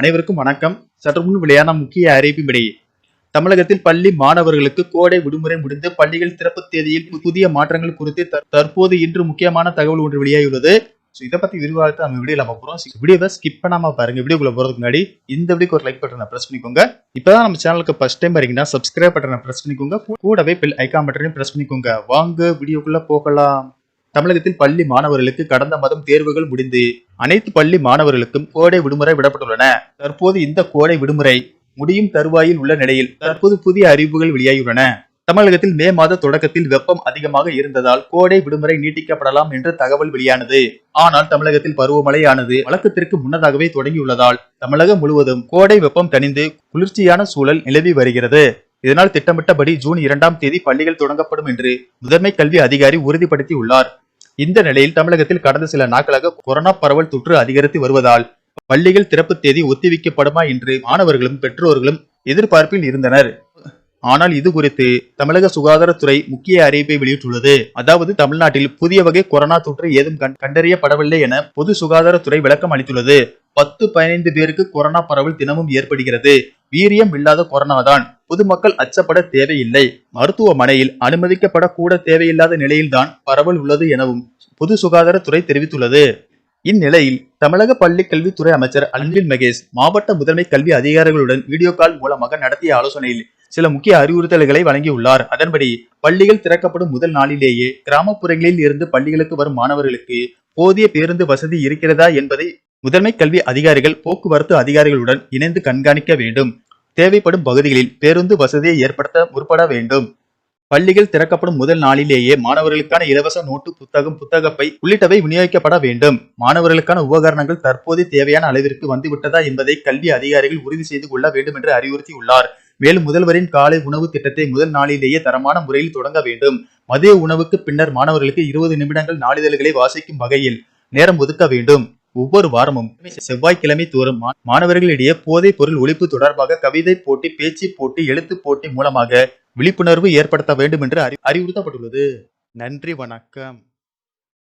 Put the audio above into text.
அனைவருக்கும் வணக்கம். சற்று முன் வெளியான முக்கிய அறிவிப்பின்படி தமிழகத்தில் பள்ளி மாணவர்களுக்கு கோடை விடுமுறை முடிந்து பள்ளிகள் திறப்பு தேதியில் புதிய மாற்றங்கள் குறித்து தற்போது இன்று முக்கியமான தகவல் ஒன்று வெளியாகியுள்ளது. இதை பத்தி விரிவாக நம்ம வீடியோல பார்க்கிறோம். வீடியோவை ஸ்கிப் பண்ணாம பாருங்க. வீடியோக்குள்ள போறதுக்கு முன்னாடி இந்த வீடியோக்கு ஒரு லைக் பட்டனை பிரஸ் பண்ணிக்கோங்க. இப்பதான் நம்ம சேனலுக்கு ஃபர்ஸ்ட் டைம் வரீங்கன்னா சப்ஸ்கிரைப் பட்டனை பிரஸ் பண்ணிக்கோங்க. கூடவே பெல் ஐகான் பட்டனையும் பிரஸ் பண்ணிக்கோங்க. வாங்க வீடியோக்குள்ள போகலாம். தமிழகத்தில் பள்ளி மாணவர்களுக்கு கடந்த மாதம் தேர்வுகள் முடிந்து அனைத்து பள்ளி மாணவர்களுக்கும் கோடை விடுமுறை விடப்பட்டுள்ளன. தற்போது இந்த கோடை விடுமுறை முடியும் தருவாயில் உள்ள நிலையில் தற்போது புதிய அறிவிப்புகள் வெளியாகியுள்ளன. தமிழகத்தில் மே மாத தொடக்கத்தில் வெப்பம் அதிகமாக இருந்ததால் கோடை விடுமுறை நீட்டிக்கப்படலாம் என்று தகவல் வெளியானது. ஆனால் தமிழகத்தில் பருவமழையானது வழக்கத்திற்கு முன்னதாகவே தொடங்கியுள்ளதால் தமிழகம் முழுவதும் கோடை வெப்பம் தணிந்து குளிர்ச்சியான சூழல் நிலவி வருகிறது. இதனால் திட்டமிட்டபடி ஜூன் 2ஆம் தேதி பள்ளிகள் தொடங்கப்படும் என்று முதன்மை கல்வி அதிகாரி உறுதிப்படுத்தி உள்ளார். இந்த நிலையில் தமிழகத்தில் கடந்த சில நாட்களாக கொரோனா பரவல் தொற்று அதிகரித்து வருவதால் பள்ளிகள் திறப்பு தேதி ஒத்திவைக்கப்படுமா என்று மாணவர்களும் பெற்றோர்களும் எதிர்பார்ப்பில் இருந்தனர். ஆனால் இது குறித்து தமிழக சுகாதாரத்துறை முக்கிய அறிவிப்பை வெளியிட்டுள்ளது. அதாவது தமிழ்நாட்டில் புதிய வகை கொரோனா தொற்று ஏதும் கண்டறியப்படவில்லை என பொது சுகாதாரத்துறை விளக்கம் அளித்துள்ளது. 10-15 பேருக்கு கொரோனா பரவல் தினமும் ஏற்படுகிறது. வீரியம் இல்லாத கொரோனா தான். பொதுமக்கள் அச்சப்பட தேவையில்லை. மருத்துவமனையில் அனுமதிக்கப்படக்கூட தேவையில்லாத நிலையில்தான் பரவல் உள்ளது எனவும் பொது சுகாதாரத்துறை தெரிவித்துள்ளது. இந்நிலையில் தமிழக பள்ளி கல்வித்துறை அமைச்சர் அன்பில் மகேஷ் மாவட்ட முதன்மை கல்வி அதிகாரிகளுடன் வீடியோ கால் மூலமாக நடத்திய ஆலோசனையில் சில முக்கிய அறிவுறுத்தல்களை வழங்கியுள்ளார். அதன்படி பள்ளிகள் திறக்கப்படும் முதல் நாளிலேயே கிராமப்புறங்களில் இருந்து பள்ளிகளுக்கு வரும் மாணவர்களுக்கு போதிய பேருந்து வசதி இருக்கிறதா என்பதை முதன்மை கல்வி அதிகாரிகள் போக்குவரத்து அதிகாரிகளுடன் இணைந்து கண்காணிக்க வேண்டும். தேவைப்படும் பகுதிகளில் பேருந்து வசதியை ஏற்படுத்த முற்பட வேண்டும். பள்ளிகள் திறக்கப்படும் முதல் நாளிலேயே மாணவர்களுக்கான இலவச நோட்டு, புத்தகம், புத்தகப்பை உள்ளிட்டவை விநியோகிக்கப்பட வேண்டும். மாணவர்களுக்கான உபகரணங்கள் தற்போது தேவையான அளவிற்கு வந்துவிட்டதா என்பதை கல்வி அதிகாரிகள் உறுதி செய்து கொள்ள வேண்டும் என்று அறிவுறுத்தியுள்ளார். மேலும் முதல்வரின் காலை உணவு திட்டத்தை முதல் நாளிலேயே தரமான முறையில் தொடங்க வேண்டும். மதிய உணவுக்கு பின்னர் மாணவர்களுக்கு 20 நிமிடங்கள் நாளிதழ்களை வாசிக்கும் வகையில் நேரம் ஒதுக்க வேண்டும். ஒவ்வொரு வாரமும் செவ்வாய்க்கிழமை தோறும் மாணவர்களிடையே போதைப் பொருள் ஒழிப்பு தொடர்பாக கவிதை போட்டி, பேச்சு போட்டி, எழுத்து போட்டி மூலமாக விழிப்புணர்வு ஏற்படுத்த வேண்டும் என்று அறிவுறுத்தப்பட்டுள்ளது. நன்றி, வணக்கம்.